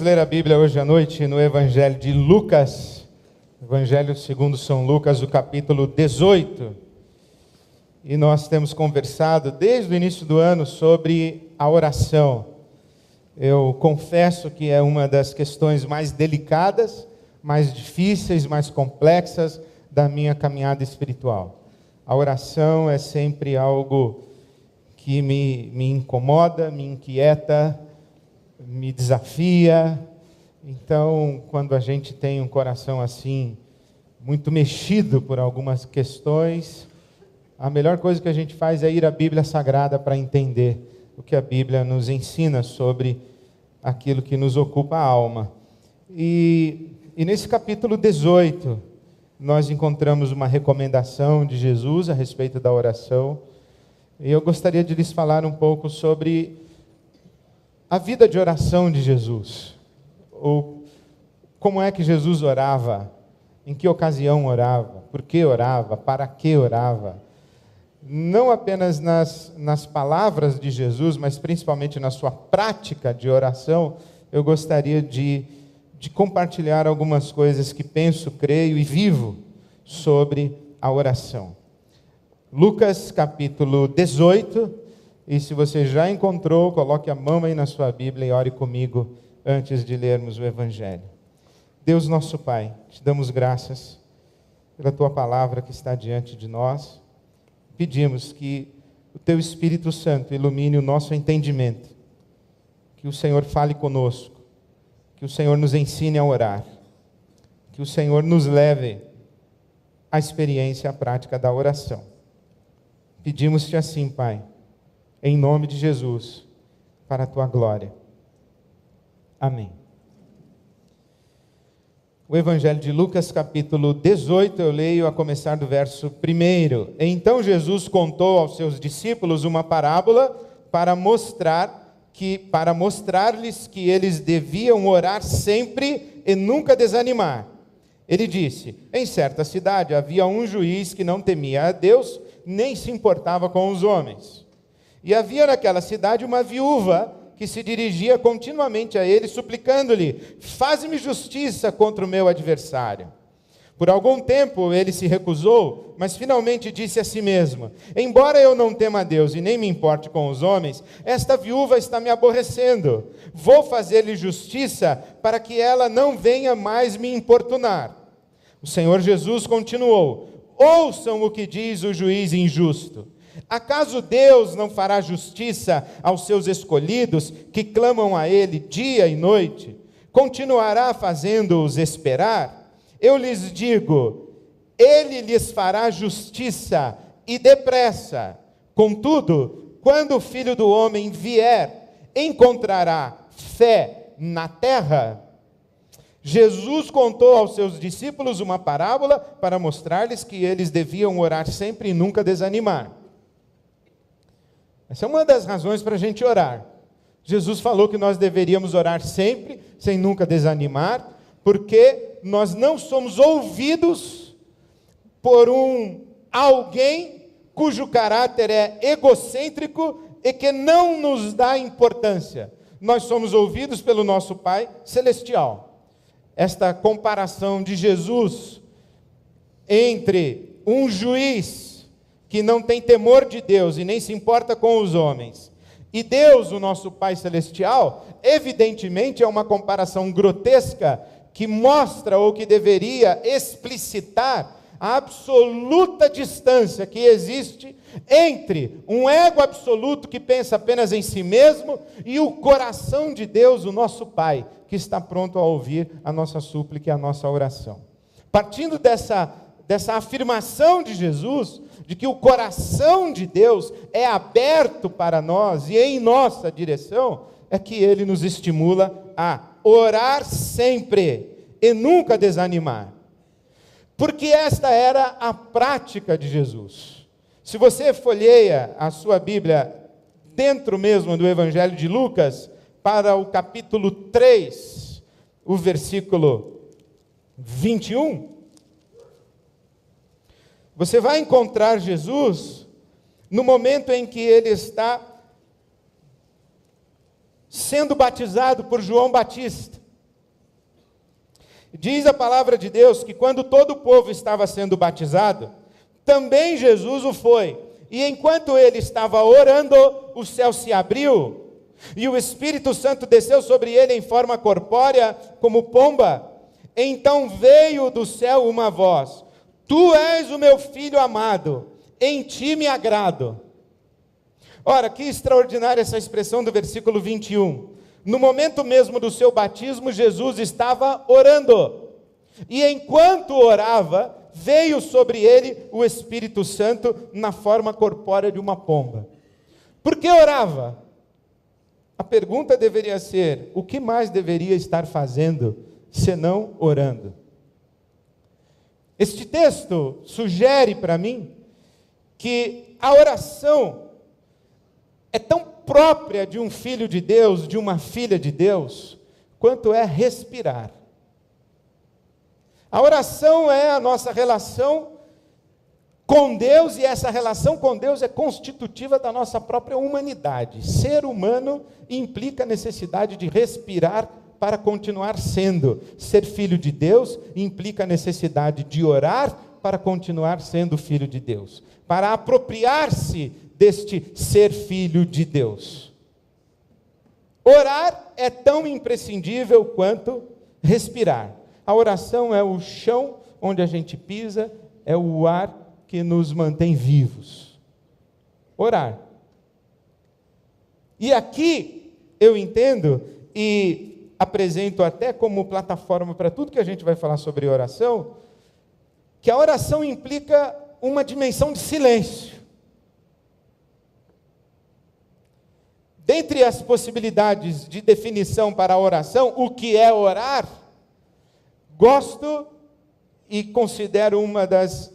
Ler a Bíblia hoje à noite no Evangelho de Lucas, Evangelho segundo São Lucas, o capítulo 18. E nós temos conversado desde o início do ano sobre a oração. Eu confesso que é uma das questões mais delicadas, mais difíceis, mais complexas da minha caminhada espiritual. A oração é sempre algo que me incomoda, me inquieta, me desafia. Então, quando a gente tem um coração assim, muito mexido por algumas questões, a melhor coisa que a gente faz é ir à Bíblia Sagrada para entender o que a Bíblia nos ensina sobre aquilo que nos ocupa a alma. E nesse capítulo 18, nós encontramos uma recomendação de Jesus a respeito da oração. E eu gostaria de lhes falar um pouco sobre a vida de oração de Jesus, ou como é que Jesus orava, em que ocasião orava, por que orava, para que orava. Não apenas nas palavras de Jesus, mas principalmente na sua prática de oração, eu gostaria de compartilhar algumas coisas que penso, creio e vivo sobre a oração. Lucas capítulo 18, e se você já encontrou, coloque a mão aí na sua Bíblia e ore comigo antes de lermos o Evangelho. Deus nosso Pai, te damos graças pela Tua palavra que está diante de nós. Pedimos que o Teu Espírito Santo ilumine o nosso entendimento, que o Senhor fale conosco, que o Senhor nos ensine a orar, que o Senhor nos leve à experiência, à prática da oração. Pedimos-te assim, Pai, em nome de Jesus, para a Tua glória. Amém. O Evangelho de Lucas, capítulo 18, eu leio a começar do verso 1. Então Jesus contou aos seus discípulos uma parábola para mostrar-lhes que eles deviam orar sempre e nunca desanimar. Ele disse: em certa cidade havia um juiz que não temia a Deus, nem se importava com os homens. E havia naquela cidade uma viúva que se dirigia continuamente a ele, suplicando-lhe: faze-me justiça contra o meu adversário. Por algum tempo ele se recusou, mas finalmente disse a si mesmo: embora eu não tema a Deus e nem me importe com os homens, esta viúva está me aborrecendo. Vou fazer-lhe justiça para que ela não venha mais me importunar. O Senhor Jesus continuou: ouçam o que diz o juiz injusto. Acaso Deus não fará justiça aos seus escolhidos que clamam a Ele dia e noite? Continuará fazendo-os esperar? Eu lhes digo, Ele lhes fará justiça e depressa. Contudo, quando o Filho do Homem vier, encontrará fé na terra? Jesus contou aos seus discípulos uma parábola para mostrar-lhes que eles deviam orar sempre e nunca desanimar. Essa é uma das razões para a gente orar. Jesus falou que nós deveríamos orar sempre, sem nunca desanimar, porque nós não somos ouvidos por alguém cujo caráter é egocêntrico e que não nos dá importância. Nós somos ouvidos pelo nosso Pai Celestial. Esta comparação de Jesus entre um juiz que não tem temor de Deus e nem se importa com os homens, e Deus, o nosso Pai Celestial, evidentemente é uma comparação grotesca que mostra ou que deveria explicitar a absoluta distância que existe entre um ego absoluto que pensa apenas em si mesmo e o coração de Deus, o nosso Pai, que está pronto a ouvir a nossa súplica e a nossa oração. Partindo dessa afirmação de Jesus, de que o coração de Deus é aberto para nós e em nossa direção, é que Ele nos estimula a orar sempre e nunca desanimar. Porque esta era a prática de Jesus. Se você folheia a sua Bíblia dentro mesmo do Evangelho de Lucas, para o capítulo 3, o versículo 21, você vai encontrar Jesus no momento em que ele está sendo batizado por João Batista. Diz a palavra de Deus que quando todo o povo estava sendo batizado, também Jesus o foi. E enquanto ele estava orando, o céu se abriu, e o Espírito Santo desceu sobre ele em forma corpórea, como pomba. Então veio do céu uma voz: Tu és o meu filho amado, em ti me agrado. Ora, que extraordinária essa expressão do versículo 21. No momento mesmo do seu batismo, Jesus estava orando. E enquanto orava, veio sobre ele o Espírito Santo na forma corpórea de uma pomba. Por que orava? A pergunta deveria ser: o que mais deveria estar fazendo senão orando? Este texto sugere para mim que a oração é tão própria de um filho de Deus, de uma filha de Deus, quanto é respirar. A oração é a nossa relação com Deus, e essa relação com Deus é constitutiva da nossa própria humanidade. Ser humano implica a necessidade de respirar para continuar sendo. Ser filho de Deus implica a necessidade de orar para continuar sendo filho de Deus, para apropriar-se deste ser filho de Deus. Orar é tão imprescindível quanto respirar. A oração é o chão onde a gente pisa, é o ar que nos mantém vivos. Orar. E aqui eu entendo e apresento até como plataforma para tudo que a gente vai falar sobre oração, que a oração implica uma dimensão de silêncio. Dentre as possibilidades de definição para a oração, o que é orar, gosto e considero uma das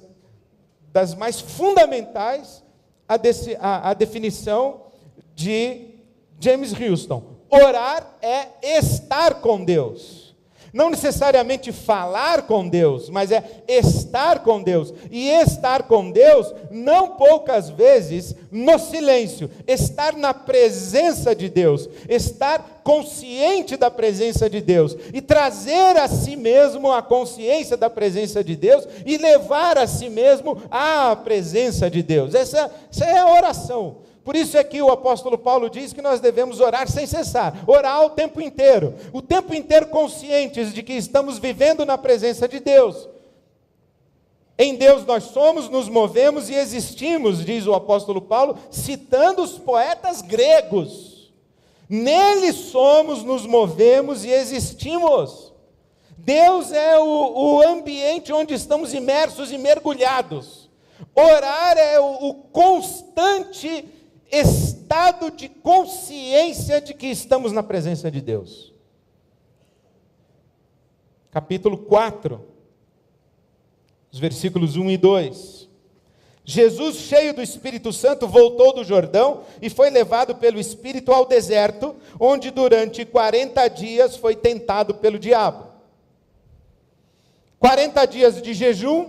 mais fundamentais a definição de James Houston. Orar é estar com Deus. Não necessariamente falar com Deus, mas é estar com Deus. E estar com Deus, não poucas vezes, no silêncio. Estar na presença de Deus. Estar consciente da presença de Deus. E trazer a si mesmo a consciência da presença de Deus. E levar a si mesmo à presença de Deus. Essa é a oração. Por isso é que o apóstolo Paulo diz que nós devemos orar sem cessar, orar o tempo inteiro conscientes de que estamos vivendo na presença de Deus. Em Deus nós somos, nos movemos e existimos, diz o apóstolo Paulo, citando os poetas gregos. Nele somos, nos movemos e existimos. Deus é o ambiente onde estamos imersos e mergulhados. Orar é o constante estado de consciência de que estamos na presença de Deus. Capítulo 4, os versículos 1 e 2. Jesus, cheio do Espírito Santo, voltou do Jordão e foi levado pelo Espírito ao deserto, onde durante 40 dias foi tentado pelo diabo. 40 dias de jejum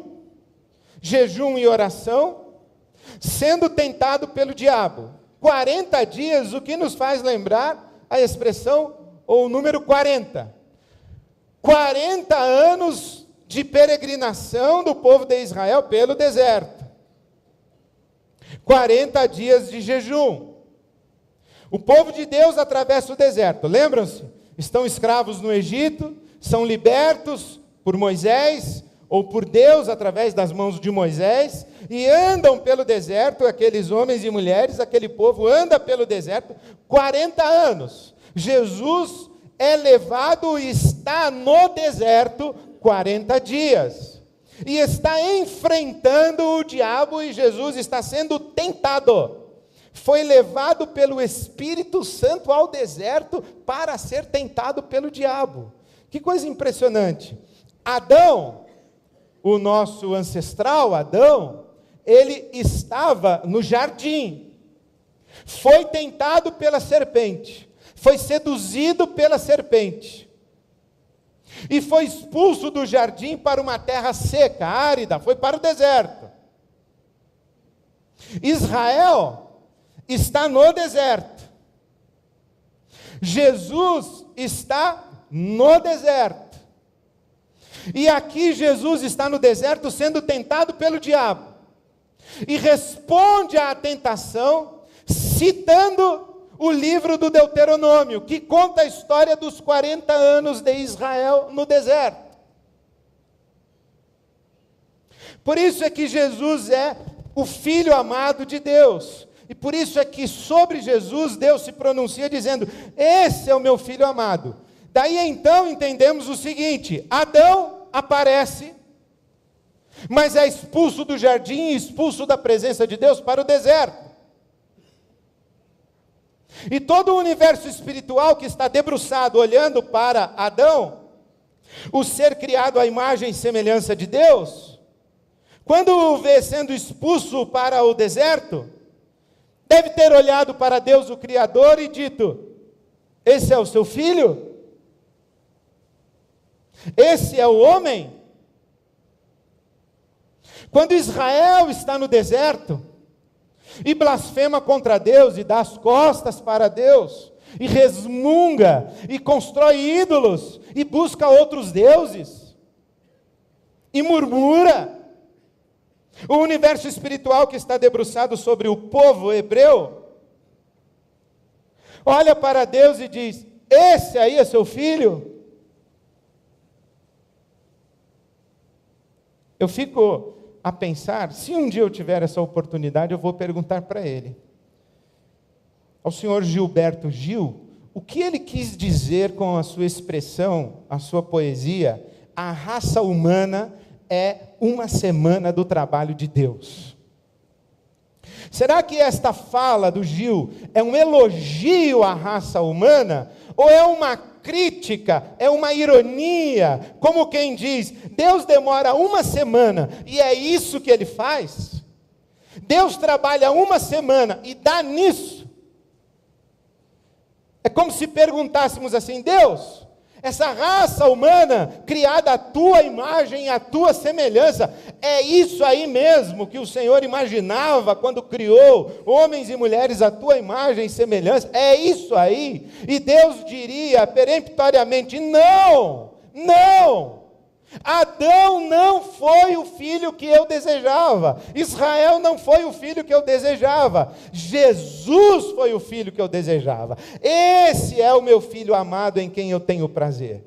e oração, sendo tentado pelo diabo. 40 dias, o que nos faz lembrar a expressão, ou o número 40. 40 anos de peregrinação do povo de Israel pelo deserto. 40 dias de jejum. O povo de Deus atravessa o deserto. Lembram-se? Estão escravos no Egito, são libertos por Moisés, ou por Deus através das mãos de Moisés, e andam pelo deserto, aqueles homens e mulheres, aquele povo anda pelo deserto 40 anos. Jesus é levado e está no deserto 40 dias. E está enfrentando o diabo e Jesus está sendo tentado. Foi levado pelo Espírito Santo ao deserto para ser tentado pelo diabo. Que coisa impressionante. Adão, o nosso ancestral Adão, ele estava no jardim, foi tentado pela serpente, foi seduzido pela serpente, e foi expulso do jardim para uma terra seca, árida, foi para o deserto. Israel está no deserto, Jesus está no deserto. E aqui Jesus está no deserto sendo tentado pelo diabo. E responde à tentação citando o livro do Deuteronômio, que conta a história dos 40 anos de Israel no deserto. Por isso é que Jesus é o Filho amado de Deus. E por isso é que sobre Jesus Deus se pronuncia dizendo: esse é o meu Filho amado. Daí então entendemos o seguinte: Adão aparece, mas é expulso do jardim, expulso da presença de Deus para o deserto. E todo o universo espiritual que está debruçado olhando para Adão, o ser criado à imagem e semelhança de Deus, quando o vê sendo expulso para o deserto, deve ter olhado para Deus o Criador e dito: esse é o seu filho? Esse é o homem? Quando Israel está no deserto, e blasfema contra Deus, e dá as costas para Deus, e resmunga, e constrói ídolos, e busca outros deuses, e murmura, o universo espiritual que está debruçado sobre o povo hebreu, olha para Deus e diz: esse aí é seu filho? Eu fico a pensar, se um dia eu tiver essa oportunidade, eu vou perguntar para ele, ao senhor Gilberto Gil, o que ele quis dizer com a sua expressão, a sua poesia: a raça humana é uma semana do trabalho de Deus. Será que esta fala do Gil é um elogio à raça humana? Ou é uma crítica, é uma ironia? Como quem diz, Deus demora uma semana e é isso que ele faz? Deus trabalha uma semana e dá nisso? É como se perguntássemos assim: Deus, essa raça humana, criada à tua imagem e à tua semelhança, é isso aí mesmo que o Senhor imaginava quando criou homens e mulheres à tua imagem e semelhança? É isso aí? E Deus diria peremptoriamente: não, não. Adão não foi o filho que eu desejava, Israel não foi o filho que eu desejava, Jesus foi o filho que eu desejava. Esse é o meu filho amado em quem eu tenho prazer.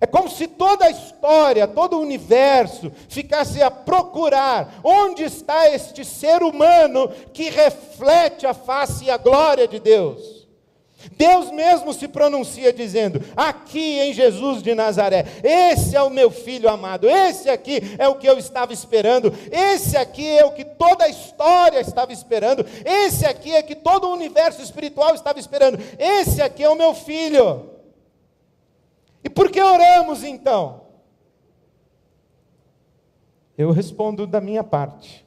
É como se toda a história, todo o universo ficasse a procurar onde está este ser humano que reflete a face e a glória de Deus. Deus mesmo se pronuncia dizendo: aqui em Jesus de Nazaré, esse é o meu filho amado, esse aqui é o que eu estava esperando, esse aqui é o que toda a história estava esperando, esse aqui é que todo o universo espiritual estava esperando, esse aqui é o meu filho. E por que oramos então? Eu respondo da minha parte.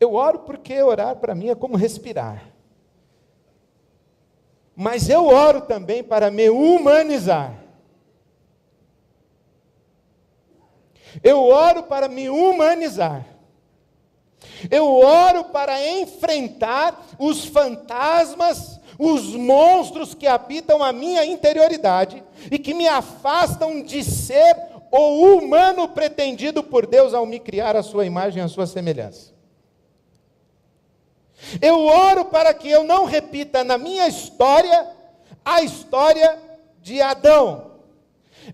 Eu oro porque orar para mim é como respirar. Mas eu oro também para me humanizar. Eu oro para me humanizar. Eu oro para enfrentar os fantasmas, os monstros que habitam a minha interioridade e que me afastam de ser o humano pretendido por Deus ao me criar a sua imagem e a sua semelhança. Eu oro para que eu não repita na minha história a história de Adão.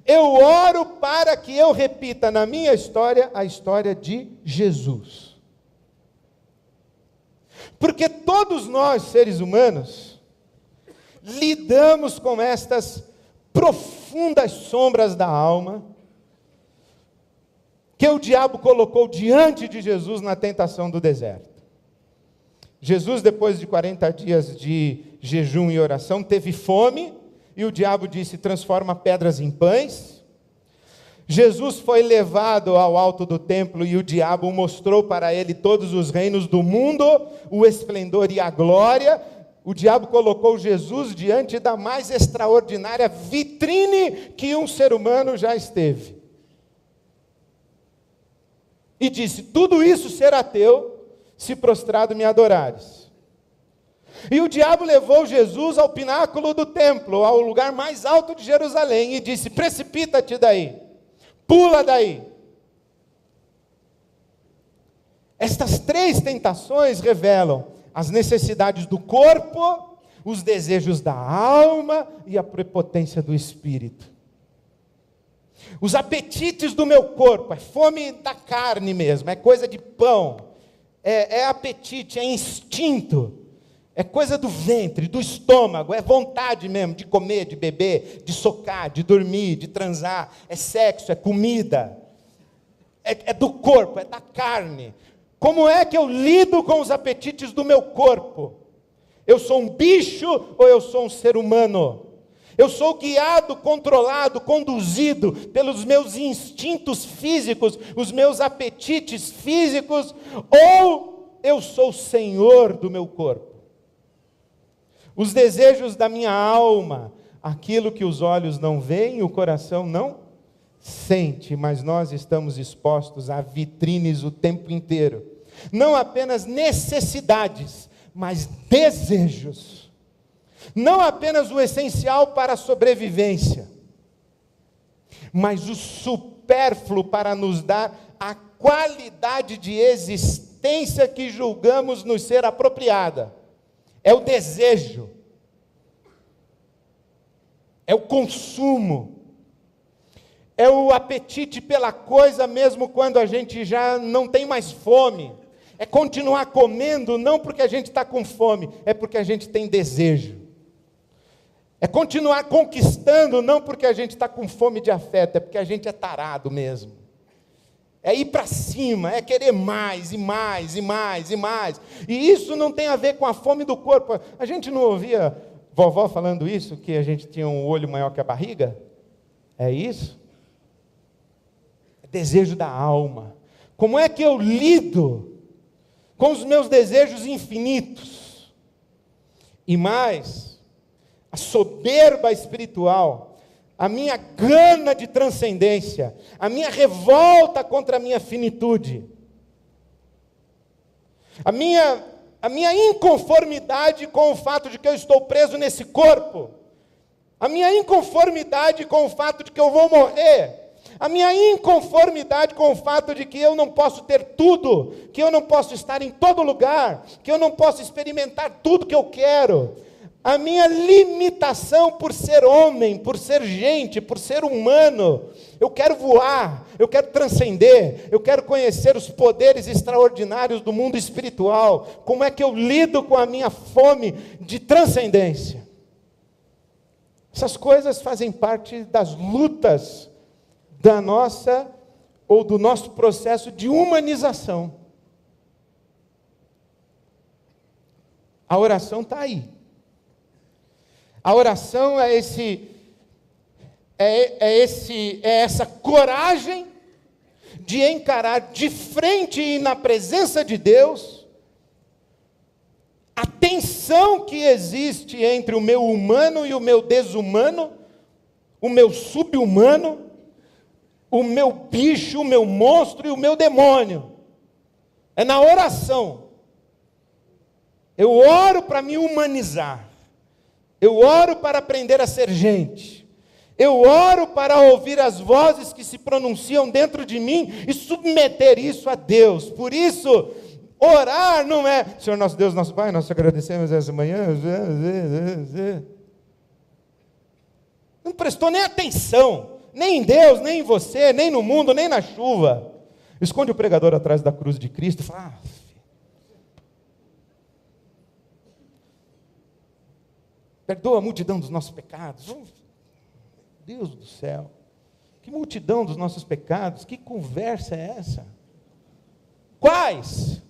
Eu oro para que eu repita na minha história a história de Jesus. Porque todos nós, seres humanos, lidamos com estas profundas sombras da alma que o diabo colocou diante de Jesus na tentação do deserto. Jesus, depois de 40 dias de jejum e oração, teve fome, e o diabo disse: transforma pedras em pães. Jesus foi levado ao alto do templo, e o diabo mostrou para ele todos os reinos do mundo, o esplendor e a glória. O diabo colocou Jesus diante da mais extraordinária vitrine que um ser humano já esteve. E disse: tudo isso será teu, se prostrado me adorares. E o diabo levou Jesus ao pináculo do templo, ao lugar mais alto de Jerusalém, e disse: precipita-te daí, pula daí. Estas 3 tentações revelam as necessidades do corpo, os desejos da alma e a prepotência do espírito. Os apetites do meu corpo, é fome da carne mesmo, é coisa de pão, é apetite, é instinto, é coisa do ventre, do estômago, é vontade mesmo de comer, de beber, de socar, de dormir, de transar, é sexo, é comida, é do corpo, é da carne. Como é que eu lido com os apetites do meu corpo? Eu sou um bicho ou eu sou um ser humano? Eu sou guiado, controlado, conduzido pelos meus instintos físicos, os meus apetites físicos, ou eu sou o senhor do meu corpo? Os desejos da minha alma, aquilo que os olhos não veem, o coração não sente, mas nós estamos expostos a vitrines o tempo inteiro. Não apenas necessidades, mas desejos. Não apenas o essencial para a sobrevivência, mas o supérfluo para nos dar a qualidade de existência que julgamos nos ser apropriada. É o desejo, é o consumo, é o apetite pela coisa mesmo quando a gente já não tem mais fome. É continuar comendo não porque a gente está com fome, é porque a gente tem desejo. É continuar conquistando não porque a gente está com fome de afeto, é porque a gente é tarado mesmo. É ir para cima, é querer mais e mais e mais e mais. E isso não tem a ver com a fome do corpo. A gente não ouvia vovó falando isso, que a gente tinha um olho maior que a barriga? É isso? É desejo da alma. Como é que eu lido com os meus desejos infinitos? E mais, a soberba espiritual, a minha gana de transcendência, a minha revolta contra a minha finitude, a minha inconformidade com o fato de que eu estou preso nesse corpo, a minha inconformidade com o fato de que eu vou morrer, a minha inconformidade com o fato de que eu não posso ter tudo, que eu não posso estar em todo lugar, que eu não posso experimentar tudo que eu quero, a minha limitação por ser homem, por ser gente, por ser humano. Eu quero voar, eu quero transcender, eu quero conhecer os poderes extraordinários do mundo espiritual. Como é que eu lido com a minha fome de transcendência? Essas coisas fazem parte das lutas da nossa, ou do nosso processo de humanização. A oração está aí. A oração é essa coragem de encarar de frente e na presença de Deus a tensão que existe entre o meu humano e o meu desumano, o meu sub-humano, o meu bicho, o meu monstro e o meu demônio. É na oração. Eu oro para me humanizar. Eu oro para aprender a ser gente. Eu oro para ouvir as vozes que se pronunciam dentro de mim e submeter isso a Deus. Por isso, orar não é: Senhor nosso Deus, nosso Pai, nós te agradecemos essa manhã. Não prestou nem atenção, nem em Deus, nem em você, nem no mundo, nem na chuva. Esconde o pregador atrás da cruz de Cristo e fala: perdoa a multidão dos nossos pecados. Deus do céu, que multidão dos nossos pecados, que conversa é essa? Quais?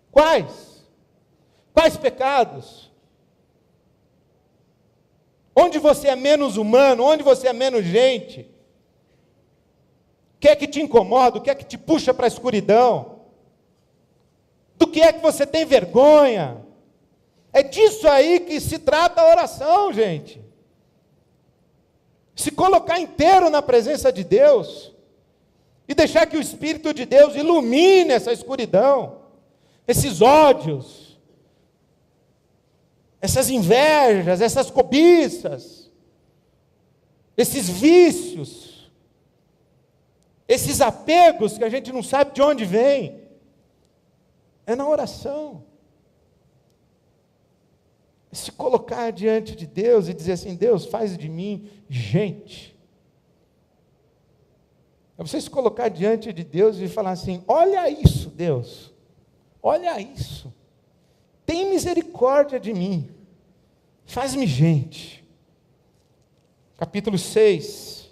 Quais pecados? Onde você é menos humano, onde você é menos gente? O que é que te incomoda, o que é que te puxa para a escuridão? Do que é que você tem vergonha? É disso aí que se trata a oração, gente. Se colocar inteiro na presença de Deus e deixar que o Espírito de Deus ilumine essa escuridão, esses ódios, essas invejas, essas cobiças, esses vícios, esses apegos que a gente não sabe de onde vem. É na oração. Se colocar diante de Deus e dizer assim: Deus, faz de mim gente. É você se colocar diante de Deus e falar assim: olha isso, Deus, olha isso, tem misericórdia de mim, faz-me gente. Capítulo 6,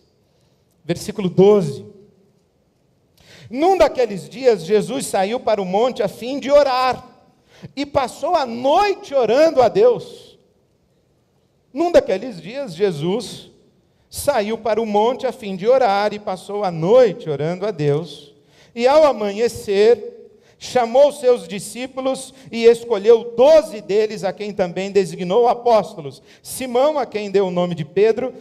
versículo 12. Num daqueles dias, Jesus saiu para o monte a fim de orar, e passou a noite orando a Deus. Num daqueles dias, Jesus saiu para o monte a fim de orar, e passou a noite orando a Deus. E ao amanhecer, chamou seus discípulos e escolheu 12 deles, a quem também designou apóstolos: Simão, a quem deu o nome de Pedro,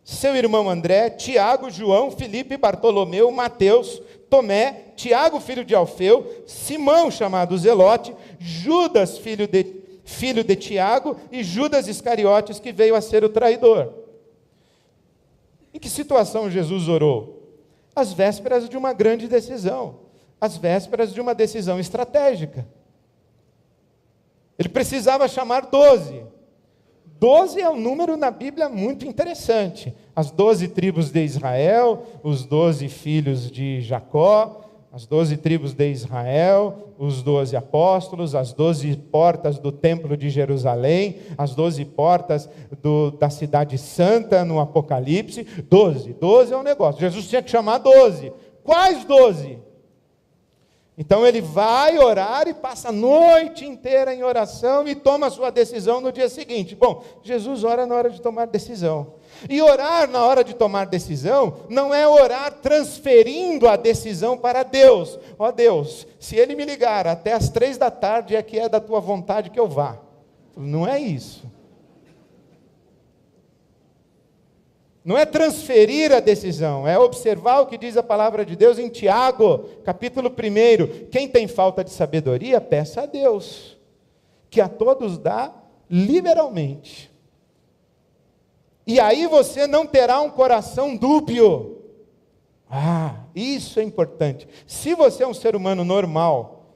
seu irmão André, Tiago, João, Filipe, Bartolomeu, Mateus, Tomé, Tiago, filho de Alfeu, Simão, chamado Zelote, Judas, filho de Tiago, e Judas Iscariotes, que veio a ser o traidor. Em que situação Jesus orou? Às vésperas de uma grande decisão, às vésperas de uma decisão estratégica. Ele precisava chamar 12. 12 é um número na Bíblia muito interessante. As 12 tribos de Israel, os 12 filhos de Jacó, as 12 tribos de Israel, os 12 apóstolos, as 12 portas do templo de Jerusalém, as 12 portas da cidade santa no Apocalipse. 12 é um negócio. Jesus tinha que chamar 12. Quais 12? Então ele vai orar e passa a noite inteira em oração e toma a sua decisão no dia seguinte. Bom, Jesus ora na hora de tomar decisão. E orar na hora de tomar decisão não é orar transferindo a decisão para Deus. Ó Deus, se Ele me ligar até as 3 da tarde, é que é da tua vontade que eu vá. Não é isso. Não é transferir a decisão, é observar o que diz a palavra de Deus em Tiago, capítulo 1. Quem tem falta de sabedoria, peça a Deus, que a todos dá liberalmente. E aí você não terá um coração dúbio. Isso é importante. Se você é um ser humano normal,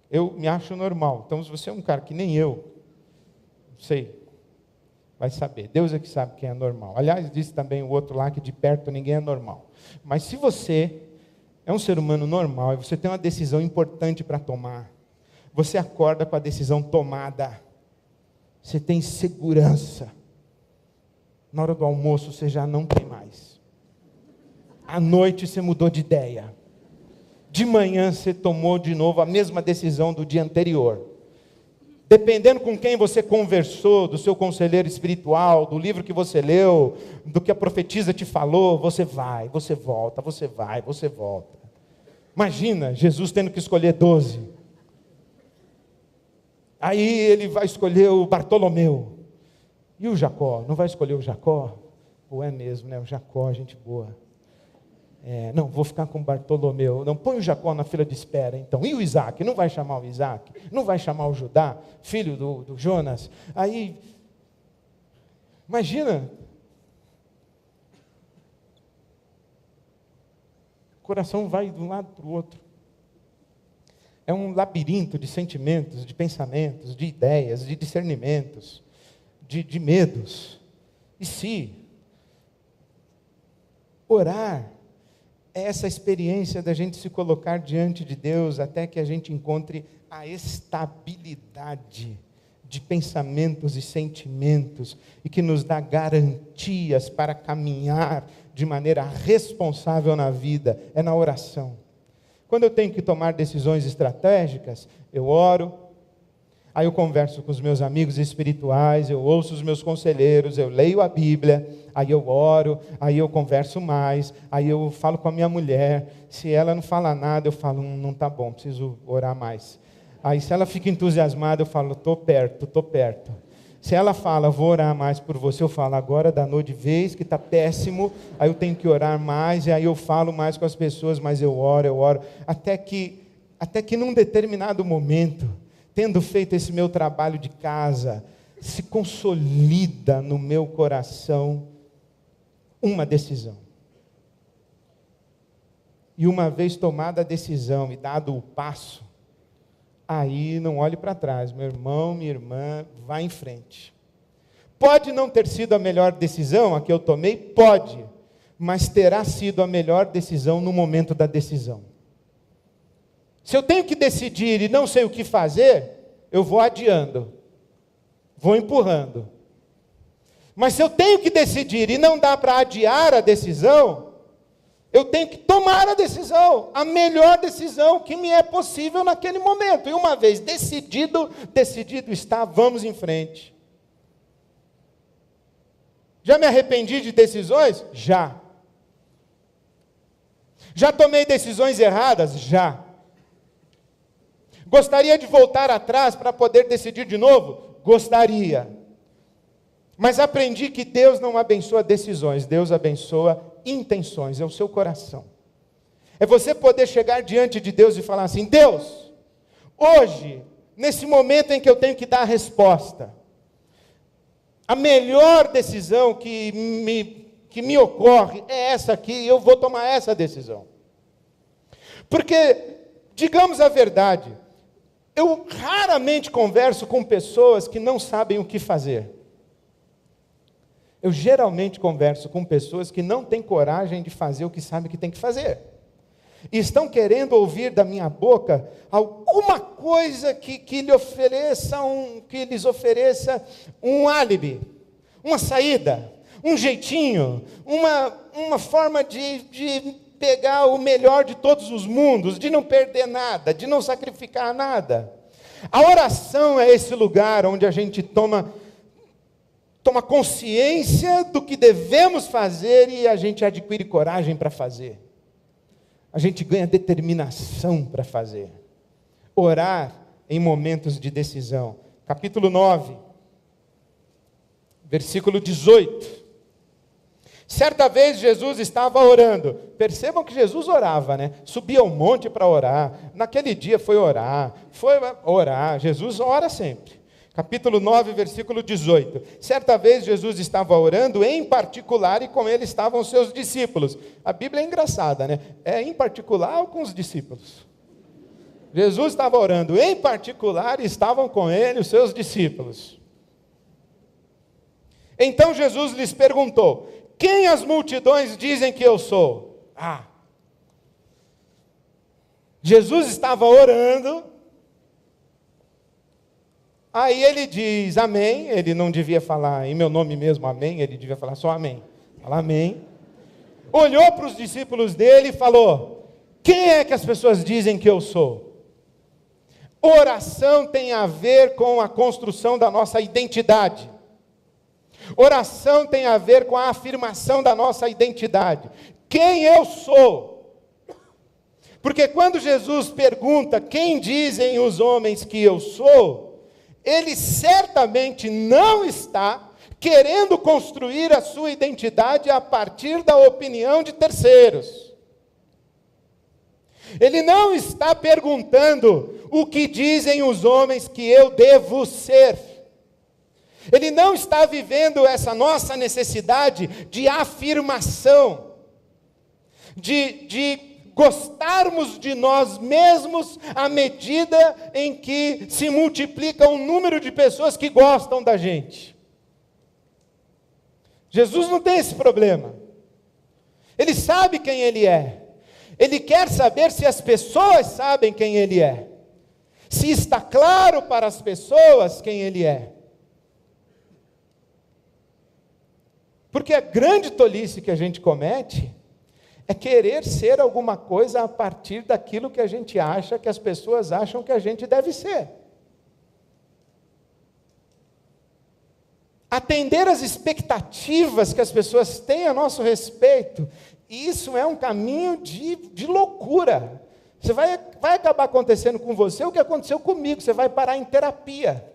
eu me acho normal, então se você é um cara que nem eu, não sei, vai saber, Deus é que sabe quem é normal. Aliás, disse também o outro lá que de perto ninguém é normal. Mas se você é um ser humano normal e você tem uma decisão importante para tomar, você acorda com a decisão tomada, você tem segurança. Na hora do almoço você já não tem mais. À noite você mudou de ideia. De manhã você tomou de novo a mesma decisão do dia anterior. Dependendo com quem você conversou, do seu conselheiro espiritual, do livro que você leu, do que a profetisa te falou, você vai, você volta, você vai, você volta. Imagina, Jesus tendo que escolher 12. Aí ele vai escolher o Bartolomeu. E o Jacó? Não vai escolher o Jacó? Pô, é mesmo, né? O Jacó, gente boa. Não, vou ficar com Bartolomeu. Não, põe o Jacó na fila de espera, então. E o Isaac? Não vai chamar o Isaac? Não vai chamar o Judá, filho do Jonas? Aí, imagina. O coração vai de um lado para o outro. É um labirinto de sentimentos, de pensamentos, de ideias, de discernimentos, de medos. E se orar é essa experiência da gente se colocar diante de Deus até que a gente encontre a estabilidade de pensamentos e sentimentos e que nos dá garantias para caminhar de maneira responsável na vida, é na oração. Quando eu tenho que tomar decisões estratégicas, eu oro, aí eu converso com os meus amigos espirituais, eu ouço os meus conselheiros, eu leio a Bíblia, aí eu oro, aí eu converso mais, aí eu falo com a minha mulher, se ela não fala nada, eu falo, não está bom, preciso orar mais. Aí se ela fica entusiasmada, eu falo, estou perto. Se ela fala, vou orar mais por você, eu falo, agora danou de vez, que está péssimo, aí eu tenho que orar mais, e aí eu falo mais com as pessoas, mas eu oro, até que num determinado momento, tendo feito esse meu trabalho de casa, se consolida no meu coração uma decisão. E uma vez tomada a decisão e dado o passo, aí não olhe para trás, meu irmão, minha irmã, vá em frente. Pode não ter sido a melhor decisão a que eu tomei? Pode, mas terá sido a melhor decisão no momento da decisão. Se eu tenho que decidir e não sei o que fazer, eu vou adiando, vou empurrando. Mas se eu tenho que decidir e não dá para adiar a decisão, eu tenho que tomar a decisão, a melhor decisão que me é possível naquele momento. E uma vez decidido está, vamos em frente. Já me arrependi de decisões? Já. Já tomei decisões erradas? Já. Gostaria de voltar atrás para poder decidir de novo? Gostaria. Mas aprendi que Deus não abençoa decisões, Deus abençoa intenções, é o seu coração. É você poder chegar diante de Deus e falar assim: Deus, hoje, nesse momento em que eu tenho que dar a resposta, a melhor decisão que me ocorre é essa aqui, e eu vou tomar essa decisão. Porque, digamos a verdade, eu raramente converso com pessoas que não sabem o que fazer. Eu geralmente converso com pessoas que não têm coragem de fazer o que sabem que tem que fazer. E estão querendo ouvir da minha boca alguma coisa que lhes ofereça um álibi, uma saída, um jeitinho, uma forma de pegar o melhor de todos os mundos, de não perder nada, de não sacrificar nada. A oração é esse lugar onde a gente toma consciência do que devemos fazer e a gente adquire coragem para fazer. A gente ganha determinação para fazer. Orar em momentos de decisão. Capítulo 9, versículo 18. Certa vez Jesus estava orando. Percebam que Jesus orava, né? Subia ao monte para orar. Naquele dia foi orar. Jesus ora sempre. Capítulo 9, versículo 18. Certa vez Jesus estava orando em particular e com ele estavam os seus discípulos. A Bíblia é engraçada, né? É em particular ou com os discípulos? Jesus estava orando em particular e estavam com ele os seus discípulos. Então Jesus lhes perguntou: quem as multidões dizem que eu sou? Jesus estava orando. Aí ele diz amém, ele não devia falar em meu nome mesmo amém, ele devia falar só amém. Fala amém. Olhou para os discípulos dele e falou: quem é que as pessoas dizem que eu sou? Oração tem a ver com a construção da nossa identidade. Oração tem a ver com a afirmação da nossa identidade. Quem eu sou? Porque quando Jesus pergunta quem dizem os homens que eu sou, ele certamente não está querendo construir a sua identidade a partir da opinião de terceiros. Ele não está perguntando o que dizem os homens que eu devo ser. Ele não está vivendo essa nossa necessidade de afirmação, de gostarmos de nós mesmos à medida em que se multiplica o número de pessoas que gostam da gente. Jesus não tem esse problema. Ele sabe quem ele é. Ele quer saber se as pessoas sabem quem ele é. Se está claro para as pessoas quem ele é. Porque a grande tolice que a gente comete é querer ser alguma coisa a partir daquilo que a gente acha, que as pessoas acham que a gente deve ser. Atender às expectativas que as pessoas têm a nosso respeito, isso é um caminho de loucura. Vai acabar acontecendo com você o que aconteceu comigo, você vai parar em terapia.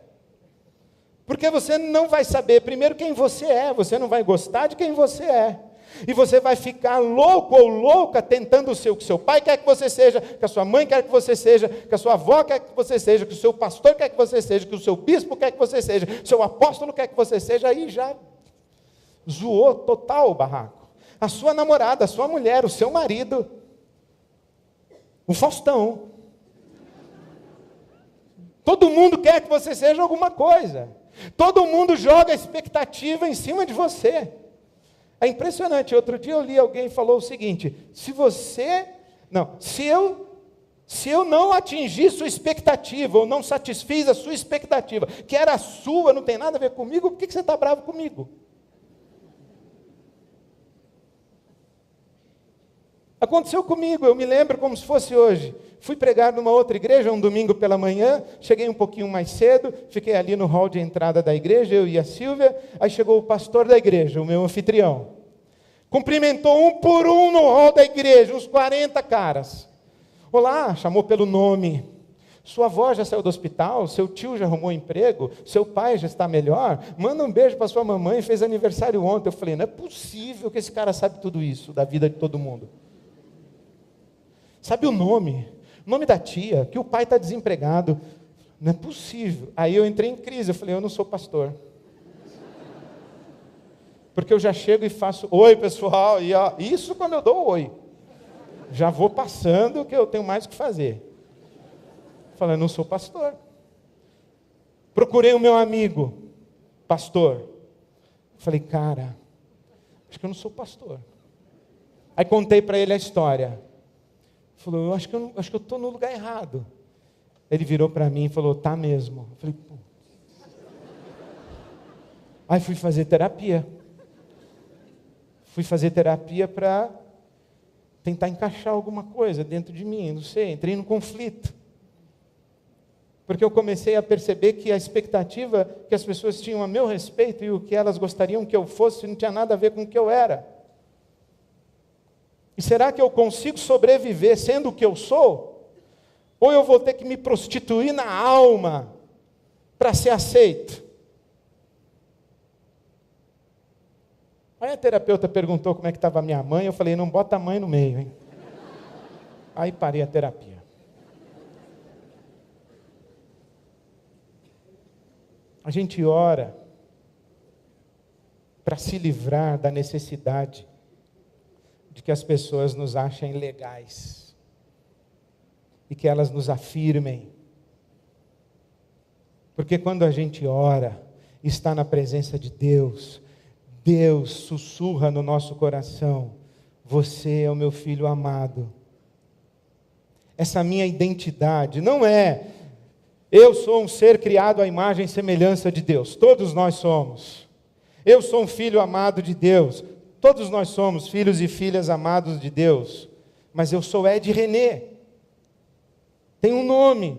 Porque você não vai saber, primeiro, quem você é, você não vai gostar de quem você é. E você vai ficar louco ou louca tentando ser o que seu pai quer que você seja, que a sua mãe quer que você seja, que a sua avó quer que você seja, que o seu pastor quer que você seja, que o seu bispo quer que você seja, que o seu apóstolo quer que você seja. Aí já zoou total o barraco. A sua namorada, a sua mulher, o seu marido, o Faustão. Todo mundo quer que você seja alguma coisa. Todo mundo joga joga em cima de você. É impressionante. Outro dia eu li alguém falou o seguinte: se eu não atingir sua expectativa, ou não satisfiz a sua expectativa, que era a sua, não tem nada a ver comigo, por que você está bravo comigo? Aconteceu comigo, eu me lembro como se fosse hoje. Fui pregar numa outra igreja, um domingo pela manhã, cheguei um pouquinho mais cedo, fiquei ali no hall de entrada da igreja, eu e a Silvia, aí chegou o pastor da igreja, o meu anfitrião. Cumprimentou um por um no hall da igreja, uns 40 caras. Olá, chamou pelo nome. Sua avó já saiu do hospital, seu tio já arrumou emprego, seu pai já está melhor, manda um beijo para sua mamãe, fez aniversário ontem. Eu falei, não é possível que esse cara sabe tudo isso, da vida de todo mundo. Sabe o nome da tia, que o pai está desempregado. Não é possível. Aí eu entrei em crise, eu falei, eu não sou pastor. Porque eu já chego e faço, oi pessoal, e ó, isso quando eu dou oi. Já vou passando que eu tenho mais o que fazer. Falei, não sou pastor. Procurei o meu amigo, pastor. Falei, cara, acho que eu não sou pastor. Aí contei para ele a história. Falou, eu acho que eu estou no lugar errado. Ele virou para mim e falou, tá mesmo. Eu falei, pô. Aí fui fazer terapia. Fui fazer terapia para tentar encaixar alguma coisa dentro de mim, não sei, entrei num conflito. Porque eu comecei a perceber que a expectativa que as pessoas tinham a meu respeito e o que elas gostariam que eu fosse não tinha nada a ver com o que eu era. E será que eu consigo sobreviver sendo o que eu sou? Ou eu vou ter que me prostituir na alma para ser aceito? Aí a terapeuta perguntou como é que estava a minha mãe, eu falei, não bota a mãe no meio, hein? Aí parei a terapia. A gente ora para se livrar da necessidade de que as pessoas nos achem legais e que elas nos afirmem. Porque quando a gente ora, está na presença de Deus, Deus sussurra no nosso coração, você é o meu filho amado. Essa minha identidade não é, eu sou um ser criado à imagem e semelhança de Deus, todos nós somos. Eu sou um filho amado de Deus, todos nós somos filhos e filhas amados de Deus, mas eu sou Ed René, tenho um nome,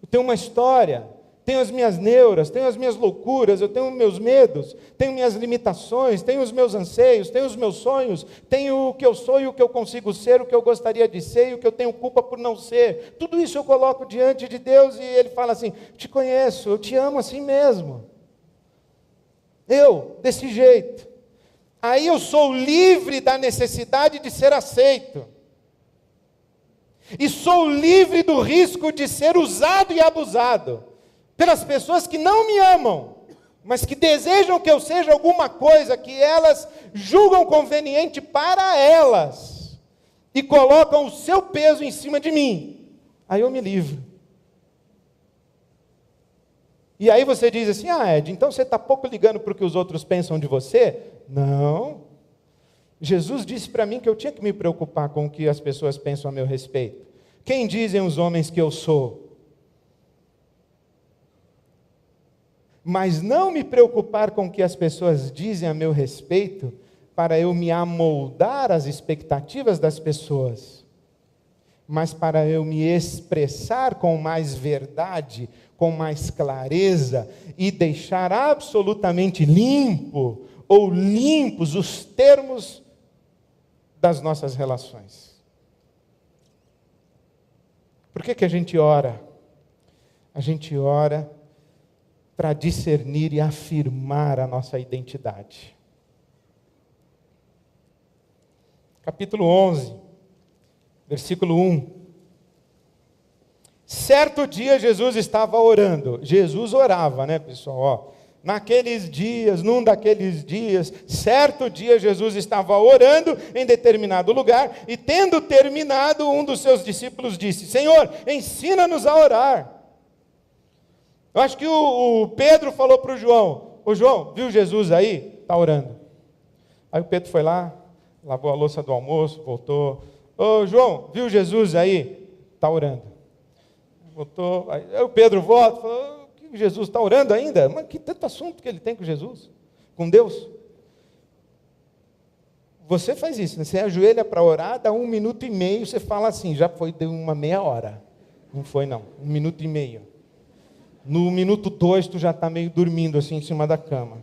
eu tenho uma história, tenho as minhas neuras, tenho as minhas loucuras, eu tenho meus medos, tenho minhas limitações, tenho os meus anseios, tenho os meus sonhos, tenho o que eu sou e o que eu consigo ser, o que eu gostaria de ser e o que eu tenho culpa por não ser. Tudo isso eu coloco diante de Deus e Ele fala assim, te conheço, eu te amo assim mesmo. Eu, desse jeito. Aí eu sou livre da necessidade de ser aceito. E sou livre do risco de ser usado e abusado pelas pessoas que não me amam, mas que desejam que eu seja alguma coisa que elas julgam conveniente para elas e colocam o seu peso em cima de mim. Aí eu me livro. E aí você diz assim, Ed, então você está pouco ligando para o que os outros pensam de você? Não. Jesus disse para mim que eu tinha que me preocupar com o que as pessoas pensam a meu respeito. Quem dizem os homens que eu sou? Mas não me preocupar com o que as pessoas dizem a meu respeito, para eu me amoldar às expectativas das pessoas, mas para eu me expressar com mais verdade, com mais clareza, e deixar absolutamente limpo, ou limpos, os termos das nossas relações. Por que a gente ora? A gente ora para discernir e afirmar a nossa identidade. capítulo 11, versículo 1. Certo dia Jesus estava orando. Jesus orava, né, pessoal? Ó, naqueles dias, num daqueles dias, certo dia Jesus estava orando em determinado lugar, e tendo terminado, um dos seus discípulos disse: Senhor, ensina-nos a orar. Eu acho que o Pedro falou para o João: ô João, viu Jesus aí? Está orando. Aí o Pedro foi lá, lavou a louça do almoço, voltou. Ô João, viu Jesus aí? Está orando. Voltou. Aí o Pedro volta e falou: que Jesus está orando ainda? Mas que tanto assunto que ele tem com Jesus, com Deus. Você faz isso, né? Você ajoelha para orar, dá 1 minuto e meio, você fala assim: já foi de uma meia hora. Não foi não, 1 minuto e meio. No minuto 2, tu já está meio dormindo assim em cima da cama.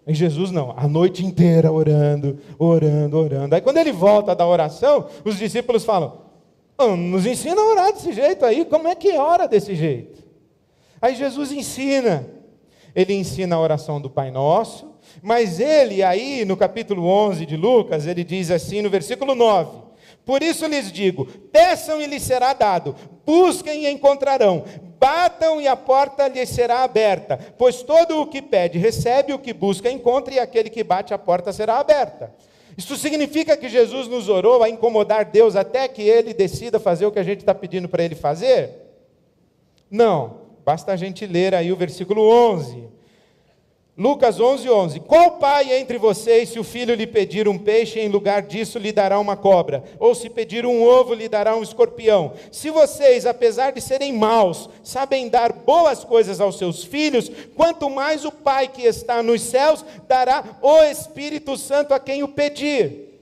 E Jesus não, a noite inteira orando, orando, orando. Aí quando ele volta da oração, os discípulos falam: nos ensina a orar desse jeito aí, como é que ora desse jeito? Aí Jesus ensina. Ele ensina a oração do Pai Nosso, mas ele aí no capítulo 11 de Lucas, ele diz assim no versículo 9: por isso lhes digo, peçam e lhes será dado, busquem e encontrarão, batam e a porta lhes será aberta, pois todo o que pede recebe, o que busca encontra, e aquele que bate a porta será aberta. Isso significa que Jesus nos orou a incomodar Deus até que Ele decida fazer o que a gente está pedindo para Ele fazer? Não, basta a gente ler aí o versículo 11. Lucas 11:11. Qual pai entre vocês, se o filho lhe pedir um peixe, em lugar disso lhe dará uma cobra? Ou se pedir um ovo, lhe dará um escorpião? Se vocês, apesar de serem maus, sabem dar boas coisas aos seus filhos, quanto mais o Pai que está nos céus dará o Espírito Santo a quem o pedir.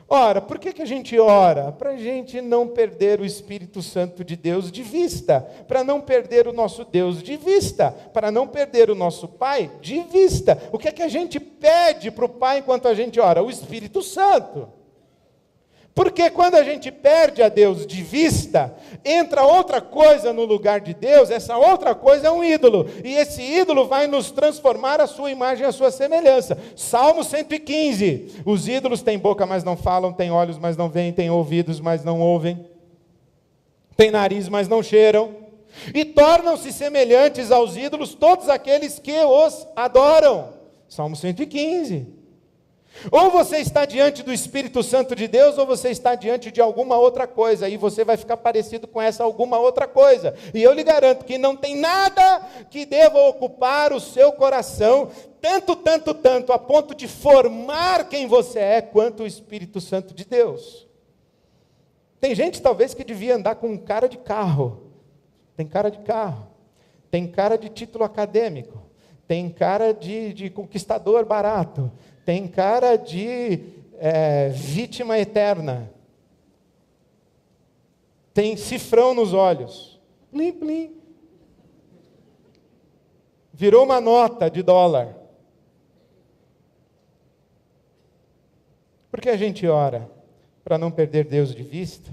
Ora, por que a gente ora? Para a gente não perder o Espírito Santo de Deus de vista, para não perder o nosso Deus de vista, para não perder o nosso Pai de vista. O que a gente pede para o Pai enquanto a gente ora? O Espírito Santo. Porque quando a gente perde a Deus de vista, entra outra coisa no lugar de Deus, essa outra coisa é um ídolo, e esse ídolo vai nos transformar a sua imagem, a sua semelhança. Salmo 115, os ídolos têm boca, mas não falam, têm olhos, mas não veem, têm ouvidos, mas não ouvem, têm nariz, mas não cheiram, e tornam-se semelhantes aos ídolos todos aqueles que os adoram. Salmo 115. Ou você está diante do Espírito Santo de Deus, ou você está diante de alguma outra coisa, e você vai ficar parecido com essa alguma outra coisa. E eu lhe garanto que não tem nada que deva ocupar o seu coração, tanto, a ponto de formar quem você é, quanto o Espírito Santo de Deus. Tem gente talvez que devia andar com cara de carro, tem cara de carro, tem cara de título acadêmico, tem cara de conquistador barato, tem cara de vítima eterna. Tem cifrão nos olhos. Plim, plim. Virou uma nota de dólar. Por que a gente ora? Para não perder Deus de vista.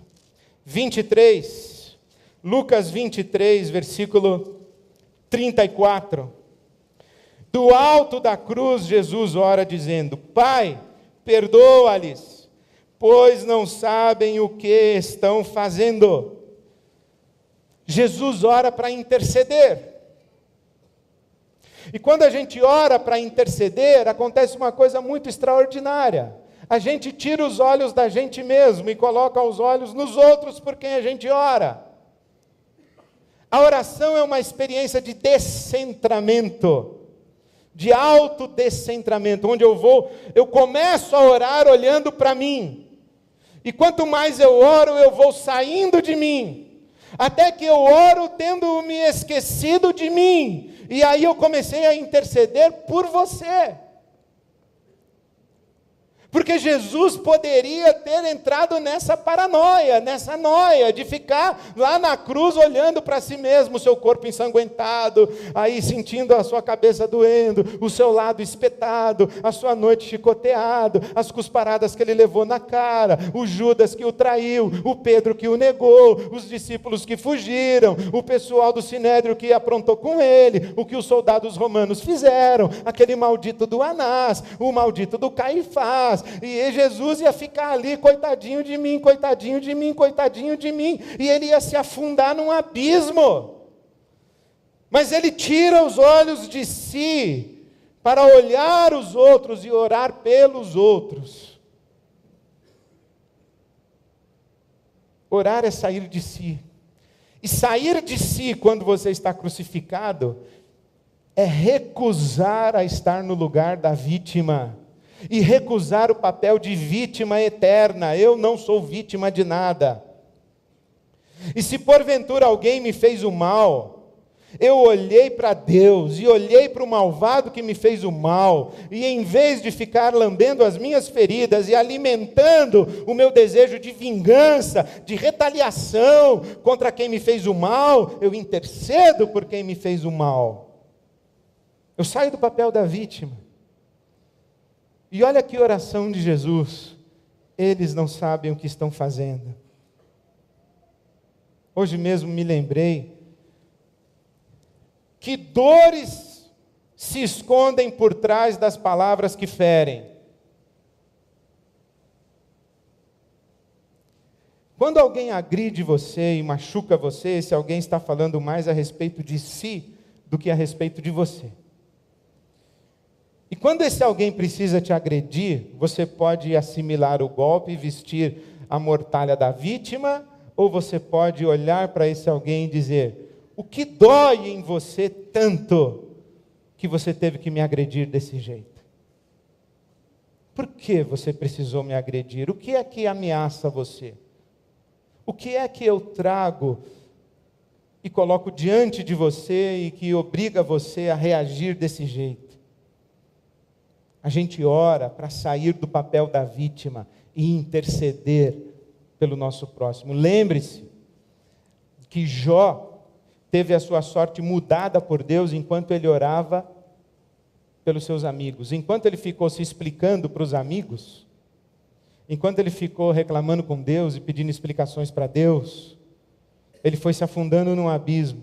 23. Lucas 23, versículo 34. Do alto da cruz, Jesus ora dizendo: Pai, perdoa-lhes, pois não sabem o que estão fazendo. Jesus ora para interceder. E quando a gente ora para interceder, acontece uma coisa muito extraordinária. A gente tira os olhos da gente mesmo e coloca os olhos nos outros por quem a gente ora. A oração é uma experiência de descentramento, de autodescentramento, onde eu começo a orar olhando para mim, e quanto mais eu oro, eu vou saindo de mim, até que eu oro tendo me esquecido de mim, e aí eu comecei a interceder por você. Porque Jesus poderia ter entrado nessa paranoia, nessa noia, de ficar lá na cruz olhando para si mesmo, o seu corpo ensanguentado, aí sentindo a sua cabeça doendo, o seu lado espetado, a sua noite chicoteado, as cusparadas que ele levou na cara, o Judas que o traiu, o Pedro que o negou, os discípulos que fugiram, o pessoal do Sinédrio que aprontou com ele, o que os soldados romanos fizeram, aquele maldito do Anás, o maldito do Caifás. E Jesus ia ficar ali, coitadinho de mim, coitadinho de mim, coitadinho de mim, e ele ia se afundar num abismo. Mas ele tira os olhos de si para olhar os outros e orar pelos outros. Orar é sair de si. E sair de si quando você está crucificado é recusar a estar no lugar da vítima. E recusar o papel de vítima eterna. Eu não sou vítima de nada. E se porventura alguém me fez o mal, eu olhei para Deus e olhei para o malvado que me fez o mal, e em vez de ficar lambendo as minhas feridas e alimentando o meu desejo de vingança, de retaliação contra quem me fez o mal, eu intercedo por quem me fez o mal. Eu saio do papel da vítima. E olha que oração de Jesus. Eles não sabem o que estão fazendo. Hoje mesmo me lembrei que dores se escondem por trás das palavras que ferem. Quando alguém agride você e machuca você, esse alguém está falando mais a respeito de si do que a respeito de você. E quando esse alguém precisa te agredir, você pode assimilar o golpe e vestir a mortalha da vítima, ou você pode olhar para esse alguém e dizer: o que dói em você tanto que você teve que me agredir desse jeito? Por que você precisou me agredir? O que é que ameaça você? O que é que eu trago e coloco diante de você e que obriga você a reagir desse jeito? A gente ora para sair do papel da vítima e interceder pelo nosso próximo. Lembre-se que Jó teve a sua sorte mudada por Deus enquanto ele orava pelos seus amigos. Enquanto ele ficou se explicando para os amigos, enquanto ele ficou reclamando com Deus e pedindo explicações para Deus, ele foi se afundando num abismo.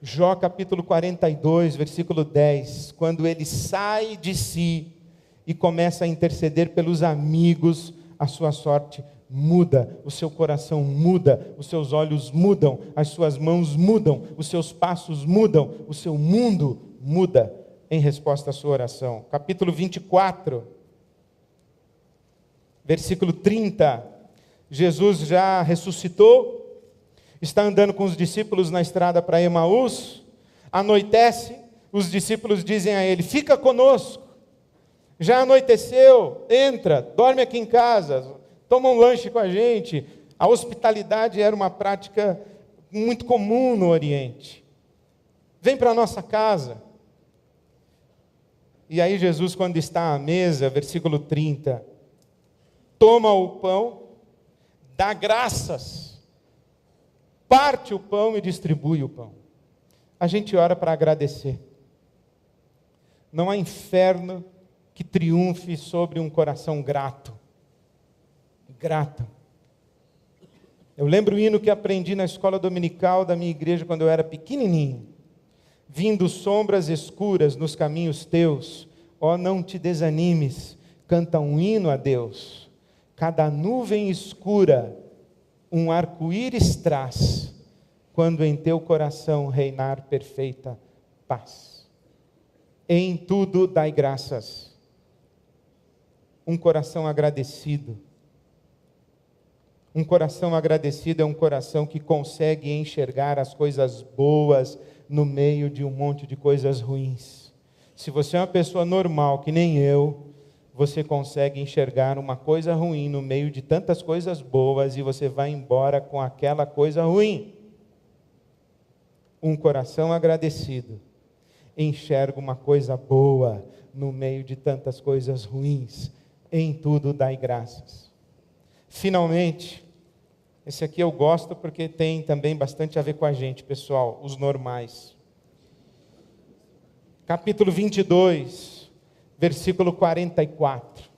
Jó capítulo 42, versículo 10, quando ele sai de si e começa a interceder pelos amigos, a sua sorte muda, o seu coração muda, os seus olhos mudam, as suas mãos mudam, os seus passos mudam, o seu mundo muda em resposta à sua oração. Capítulo 24, versículo 30, Jesus já ressuscitou, está andando com os discípulos na estrada para Emaús, anoitece, os discípulos dizem a ele: fica conosco. Já anoiteceu, entra, dorme aqui em casa, toma um lanche com a gente. A hospitalidade era uma prática muito comum no Oriente. Vem para a nossa casa. E aí Jesus, quando está à mesa, versículo 30, toma o pão, dá graças, parte o pão e distribui o pão. A gente ora para agradecer. Não há inferno que triunfe sobre um coração grato. Grato. Eu lembro o hino que aprendi na escola dominical da minha igreja quando eu era pequenininho. Vindo sombras escuras nos caminhos teus, ó, não te desanimes, canta um hino a Deus. Cada nuvem escura, um arco-íris traz, quando em teu coração reinar perfeita paz. Em tudo dai graças. Um coração agradecido. Um coração agradecido é um coração que consegue enxergar as coisas boas no meio de um monte de coisas ruins. Se você é uma pessoa normal, que nem eu, você consegue enxergar uma coisa ruim no meio de tantas coisas boas e você vai embora com aquela coisa ruim. Um coração agradecido enxerga uma coisa boa no meio de tantas coisas ruins. em tudo dai graças. Finalmente, esse aqui eu gosto porque tem também bastante a ver com a gente, pessoal, os normais. Capítulo 22, versículo 44.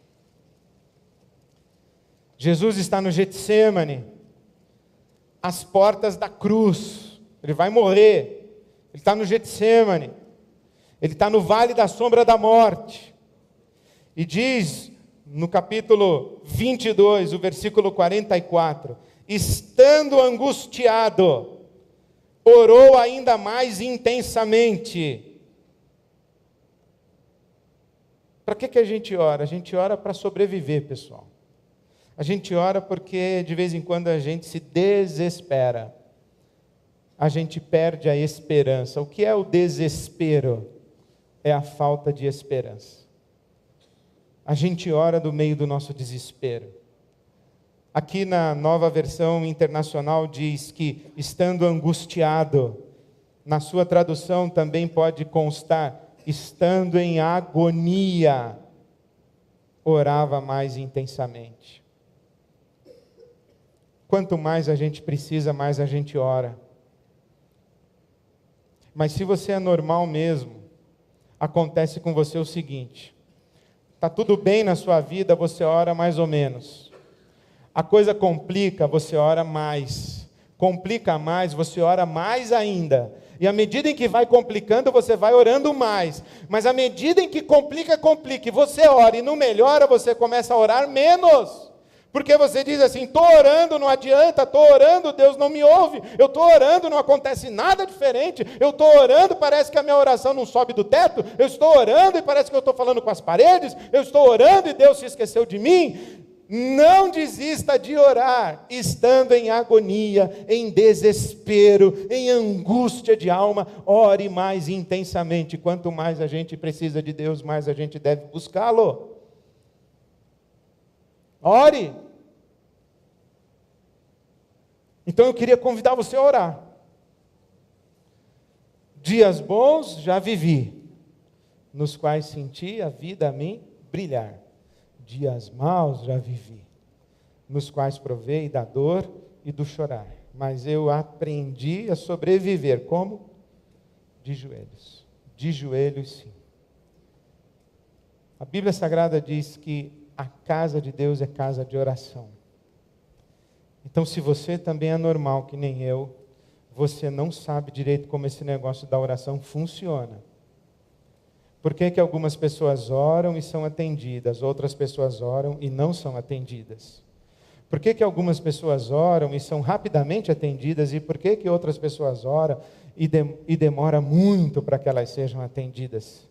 Jesus está no Getsêmani, às portas da cruz. Ele vai morrer. Ele está no Getsêmani. Ele está no vale da sombra da morte. E diz no capítulo 22, o versículo 44, estando angustiado, orou ainda mais intensamente. Para que a gente ora? A gente ora para sobreviver, pessoal. A gente ora porque de vez em quando a gente se desespera. A gente perde a esperança. O que é o desespero? É a falta de esperança. A gente ora do meio do nosso desespero. Aqui na Nova Versão Internacional diz que estando angustiado, na sua tradução também pode constar, estando em agonia, orava mais intensamente. Quanto mais a gente precisa, mais a gente ora. Mas se você é normal mesmo, acontece com você o seguinte: está tudo bem na sua vida, você ora mais ou menos. A coisa complica, você ora mais. Complica mais, você ora mais ainda. E à medida em que vai complicando, você vai orando mais. Mas à medida em que complica, e você ora e não melhora, você começa a orar menos. Porque você diz assim, estou orando, não adianta, estou orando, Deus não me ouve. Eu estou orando, não acontece nada diferente. Eu estou orando, parece que a minha oração não sobe do teto. Eu estou orando e parece que eu estou falando com as paredes. Eu estou orando e Deus se esqueceu de mim. Não desista de orar, estando em agonia, em desespero, em angústia de alma, ore mais intensamente. Quanto mais a gente precisa de Deus, mais a gente deve buscá-lo. Ore. Então eu queria convidar você a orar. Dias bons já vivi, nos quais senti a vida a mim brilhar. Dias maus já vivi, nos quais provei da dor e do chorar. Mas eu aprendi a sobreviver. Como? De joelhos. De joelhos, sim. A Bíblia Sagrada diz que a casa de Deus é casa de oração. Então, se você também é normal, que nem eu, você não sabe direito como esse negócio da oração funciona. Por que algumas pessoas oram e são atendidas, outras pessoas oram e não são atendidas? Por que algumas pessoas oram e são rapidamente atendidas, e por que outras pessoas oram e demora muito para que elas sejam atendidas?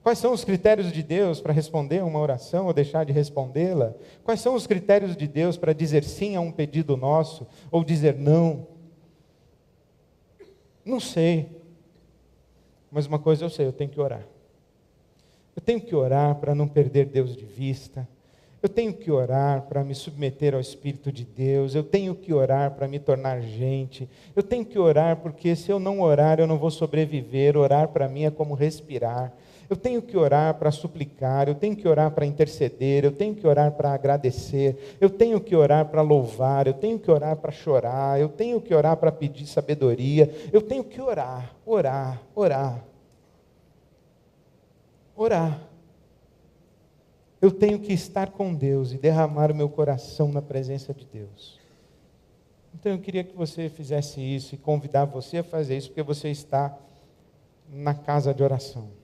Quais são os critérios de Deus para responder uma oração ou deixar de respondê-la? Quais são os critérios de Deus para dizer sim a um pedido nosso ou dizer não? Não sei. Mas uma coisa eu sei, eu tenho que orar. Eu tenho que orar para não perder Deus de vista. Eu tenho que orar para me submeter ao Espírito de Deus. Eu tenho que orar para me tornar gente. Eu tenho que orar porque se eu não orar, eu não vou sobreviver. Orar para mim é como respirar. Eu tenho que orar para suplicar, eu tenho que orar para interceder, eu tenho que orar para agradecer, eu tenho que orar para louvar, eu tenho que orar para chorar, eu tenho que orar para pedir sabedoria, eu tenho que orar. Eu tenho que estar com Deus e derramar o meu coração na presença de Deus. Então eu queria que você fizesse isso e convidar você a fazer isso, porque você está na casa de oração.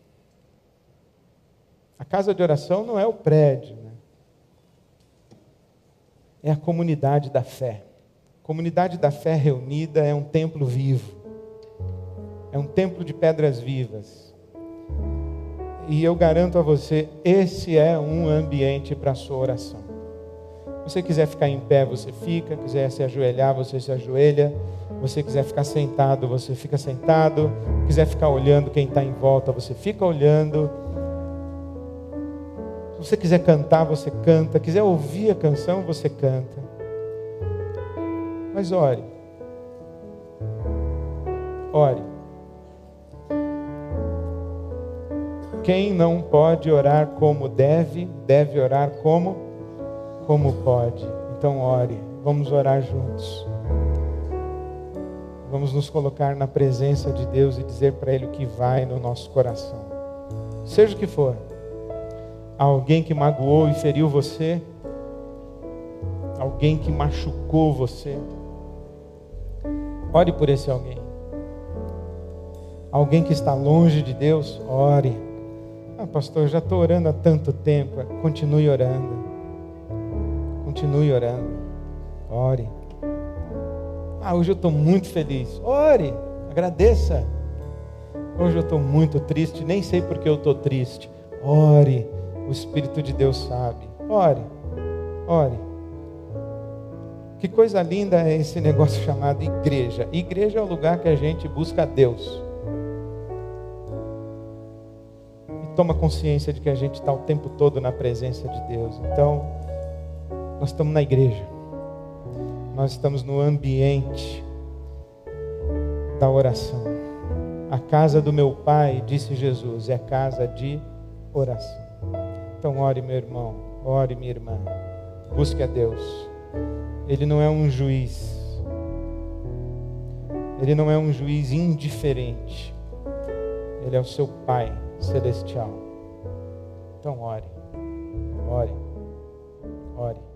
A casa de oração não é o prédio, né? É a comunidade da fé. A comunidade da fé reunida é um templo vivo. É um templo de pedras vivas. E eu garanto a você, esse é um ambiente para a sua oração. Se você quiser ficar em pé, você fica. Quiser se ajoelhar, você se ajoelha. Se você quiser ficar sentado, você fica sentado. Se quiser ficar olhando quem está em volta, você fica olhando. Se você quiser cantar, você canta. Quiser ouvir a canção, você canta. Mas ore. Ore. Quem não pode orar como deve orar como pode. Então ore, vamos orar juntos. Vamos nos colocar na presença de Deus e dizer para Ele o que vai no nosso coração. Seja o que for, alguém que magoou e feriu você, alguém que machucou você, ore por esse alguém. Alguém que está longe de Deus, ore. Pastor, eu já estou orando há tanto tempo. Continue orando. Continue orando. Ore. Hoje eu estou muito feliz. Ore, agradeça. Hoje eu estou muito triste, nem sei porque eu estou triste. Ore, o Espírito de Deus sabe. Ore, ore. Que coisa linda é esse negócio chamado igreja. Igreja é o lugar que a gente busca Deus. E toma consciência de que a gente está o tempo todo na presença de Deus. Então, nós estamos na igreja. Nós estamos no ambiente da oração. A casa do meu Pai, disse Jesus, é casa de oração. Então ore, meu irmão, ore, minha irmã. Busque a Deus. Ele não é um juiz. Ele não é um juiz indiferente. Ele é o seu Pai celestial. Então ore, ore, ore.